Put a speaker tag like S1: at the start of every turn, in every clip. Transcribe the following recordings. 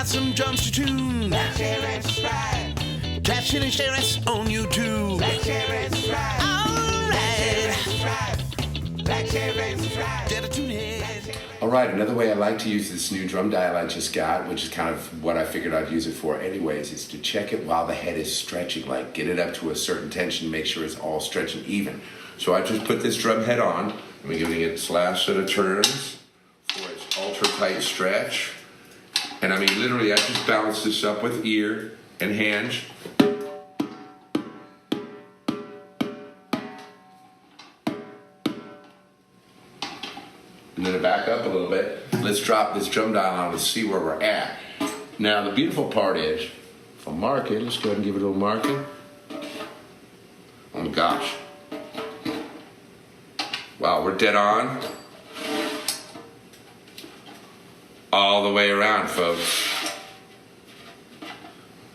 S1: got some drums to tune.
S2: Like, share, and subscribe.
S1: Catch it and share us on YouTube.
S2: Like, share, and subscribe.
S1: Alright.
S2: Like, share, and subscribe.
S1: Get a tune in.
S3: All right, another way I like to use this new drum dial I just got, which is kind of what I figured I'd use it for anyways, is to check it while the head is stretching, like get it up to a certain tension, make sure it's all stretching even. So I just put this drum head on, I'm giving it last set of turns for its ultra tight stretch. And I mean, literally, I just balance this up with ear and hand. And then back up a little bit. Let's drop this drum dial on and see where we're at. Now, the beautiful part is, if I mark it, let's go ahead and give it a little marking. Oh my gosh. Wow, we're dead on. All the way around, folks.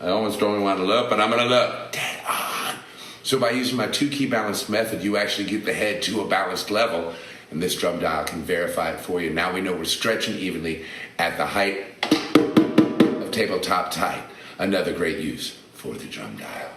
S3: I almost don't want to look, but I'm going to look. Dead on. So by using my 2-key balanced method, you actually get the head to a balanced level, and this drum dial can verify it for you. Now we know we're stretching evenly at the height of tabletop tight. Another great use for the drum dial.